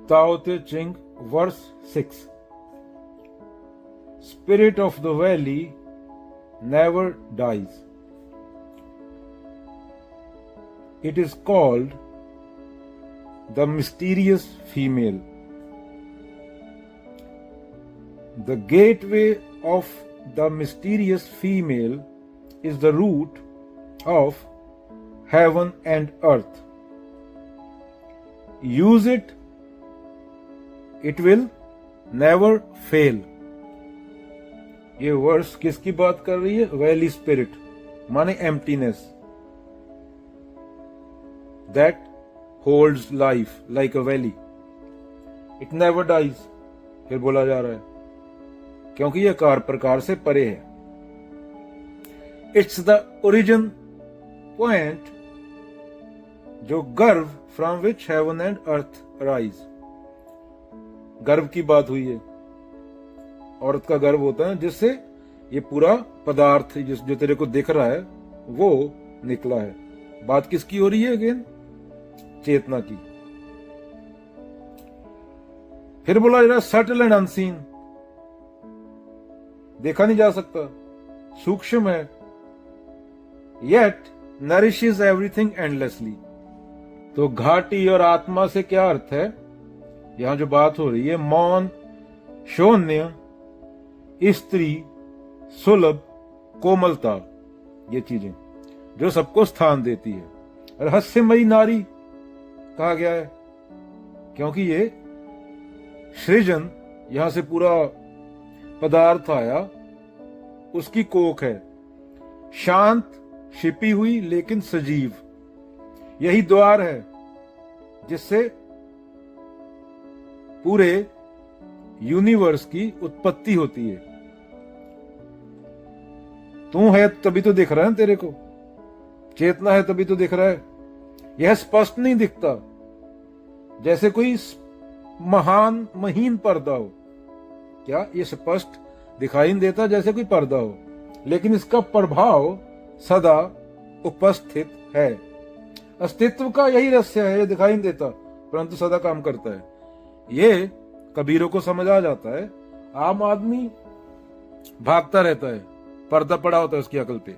Tao Te Ching, verse 6. Spirit of the valley never dies. It is called the mysterious female. The gateway of the mysterious female is the root of heaven and earth. Use it, it will never fail. ये verse किसकी बात कर रही है? Valley spirit माने emptiness that holds life like a valley. It never dies. फिर बोला जा रहा है क्योंकि यह कार प्रकार से परे है. इट्स द ओरिजिन पॉइंट जो गर्भ from which heaven and earth rise. गर्भ की बात हुई है. औरत का गर्भ होता है जिससे ये पूरा पदार्थ जो तेरे को दिख रहा है वो निकला है. बात किसकी हो रही है? अगेन चेतना की. फिर बोला जरा सटल एंड अनसीन, देखा नहीं जा सकता, सूक्ष्म है. Yet nourishes everything endlessly. तो घाटी और आत्मा से क्या अर्थ है? यहां जो बात हो रही है मौन, शून्य, स्त्री, सुलभ, कोमलता, ये चीजें जो सबको स्थान देती है. रहस्यमयी नारी कहा गया है क्योंकि ये सृजन यहां से पूरा पदार्थ आया उसकी कोख है. शांत, छिपी हुई लेकिन सजीव. यही द्वार है जिससे पूरे यूनिवर्स की उत्पत्ति होती है. तू है तभी तो दिख रहा है तेरे को. चेतना है तभी तो दिख रहा है. यह स्पष्ट नहीं दिखता जैसे कोई महान महीन पर्दा हो. क्या ये स्पष्ट दिखाई नहीं देता जैसे कोई पर्दा हो, लेकिन इसका प्रभाव सदा उपस्थित है. अस्तित्व का यही रहस्य है. ये दिखाई नहीं देता परंतु सदा काम करता है. ये कबीरों को समझ आ जाता है. आम आदमी भागता रहता है, पर्दा पड़ा होता है उसकी अकल पे.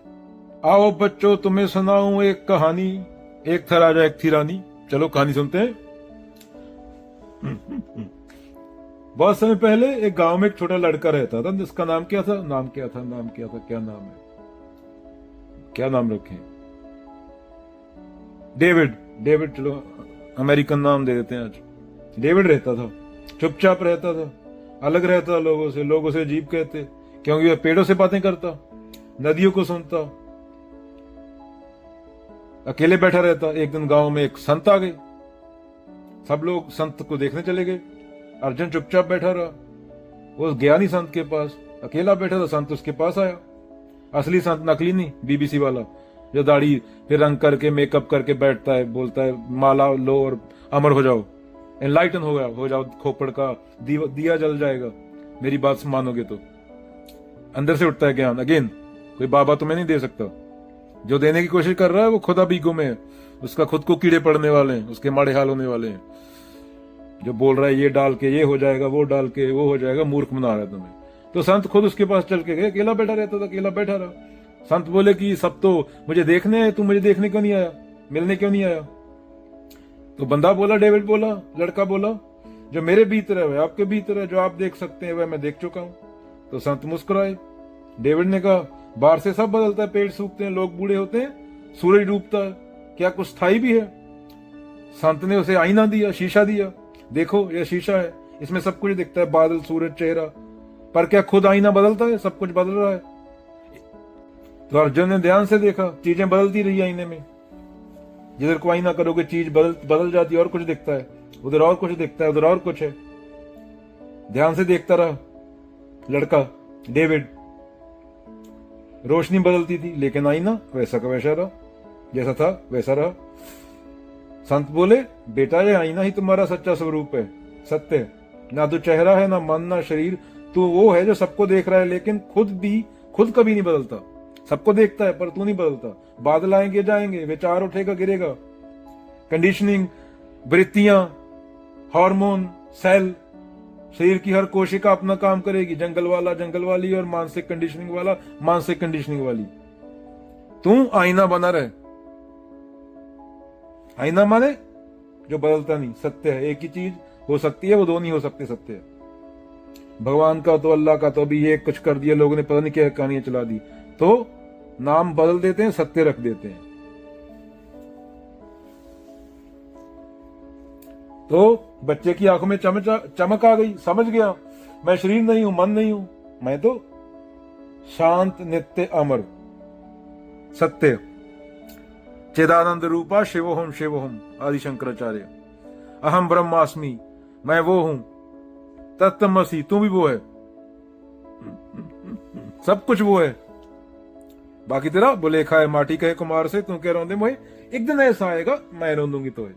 आओ बच्चों तुम्हें सुनाऊं एक कहानी, एक था राजा एक थी रानी. चलो कहानी सुनते हैं. बहुत समय पहले एक गांव में एक छोटा लड़का रहता था जिसका नाम क्या था? क्या नाम है? क्या नाम रखें? डेविड. चलो अमेरिकन नाम दे देते हैं आज. डेविड रहता था, चुपचाप रहता था, अलग रहता लोगों से अजीब कहते क्योंकि वह पेड़ों से बातें करता, नदियों को सुनता, अकेले बैठा रहता. एक दिन गांव में एक संत आ गए. सब लोग संत को देखने चले गए. अर्जुन चुपचाप बैठा रहा. वो गया नहीं संत के पास, अकेला बैठा था. संत उसके पास आया. असली संत, नकली नहीं, बीबीसी वाला जो दाढ़ी फिर रंग करके मेकअप करके बैठता है, बोलता है माला लो और अमर हो जाओ, एनलाइटन हो जाओ, खोपड़ का दिया जल जाएगा मेरी बात मानोगे तो. अंदर से उठता है ज्ञान. अगेन कोई बाबा तुम्हें नहीं दे सकता. जो देने की कोशिश कर रहा है वो खुद अभी गुम है. उसका खुद को कीड़े पड़ने वाले हैं, उसके माड़े हाल होने वाले हैं. जो बोल रहा है ये डाल के ये हो जाएगा, वो डाल के वो हो जाएगा, मूर्ख बना रहा है तुम्हें. तो संत खुद उसके पास चल के गए. अकेला बैठा रहता था, अकेला बैठा रहा. संत बोले कि सब तो मुझे देखने है, तू मुझे देखने क्यों नहीं आया, मिलने क्यों नहीं आया? तो बंदा बोला, डेविड बोला, लड़का बोला, जो मेरे भीतर है वह आपके भीतर है, जो आप देख सकते हैं वह मैं देख चुका हूं. तो संत मुस्कुराए. डेविड ने कहा बाहर से सब बदलता है, पेड़ सूखते हैं, लोग बूढ़े होते हैं, सूरज डूबता है, क्या कुछ स्थायी भी है? संत ने उसे आईना दिया, शीशा दिया. देखो यह शीशा है, इसमें सब कुछ दिखता है, बादल, सूरज, चेहरा. पर क्या खुद आईना बदलता है? सब कुछ बदल रहा है. तो अर्जुन ने ध्यान से देखा, चीजें बदलती रही आईने में. जिधर को आईना करोगे चीज बदल जाती है, और कुछ दिखता है, उधर और कुछ दिखता है, उधर और कुछ है. ध्यान से देखता रहा लड़का डेविड. रोशनी बदलती थी लेकिन आईना वैसा का वैसा रहा, जैसा था वैसा रहा. संत बोले बेटा ये आईना ही तुम्हारा सच्चा स्वरूप है, सत्य है. ना तो चेहरा है, ना मन, ना शरीर. तू वो है जो सबको देख रहा है लेकिन खुद कभी नहीं बदलता. सबको देखता है पर तू नहीं बदलता. बादल आएंगे जाएंगे, विचार उठेगा गिरेगा, कंडीशनिंग, वृत्तियां, हार्मोन, सेल, शरीर की हर कोशिका अपना काम करेगी, जंगल वाला जंगल वाली, और मानसिक कंडीशनिंग वाला मानसिक कंडीशनिंग वाली। तू आईना बना रहे। आईना माने जो बदलता नहीं, सत्य है। एक ही चीज हो सकती है, वो दो नहीं हो सकती, सत्य है। भगवान का तो अल्लाह का तो अभी ये कुछ कर दिया लोगों ने, पता नहीं क्या कहानियां चला दी, तो नाम बदल देते हैं, सत्य रख देते हैं। तो बच्चे की आंखों में चमक आ गई, समझ गया मैं शरीर नहीं हूं, मन नहीं हूं, मैं तो शांत नित्य अमर सत्य चिदानंद रूपा शिवोहम शिवोहम आदि शंकराचार्य। अहम ब्रह्मास्मि, मैं वो हूं, तत्तमसी, तू भी वो है, सब कुछ वो है। बाकी तेरा बुलेखा है माटी कहे कुमार से, तू कह रौंदे मोहे, एक दिन ऐसा आएगा मैं रोंदूंगी तो है।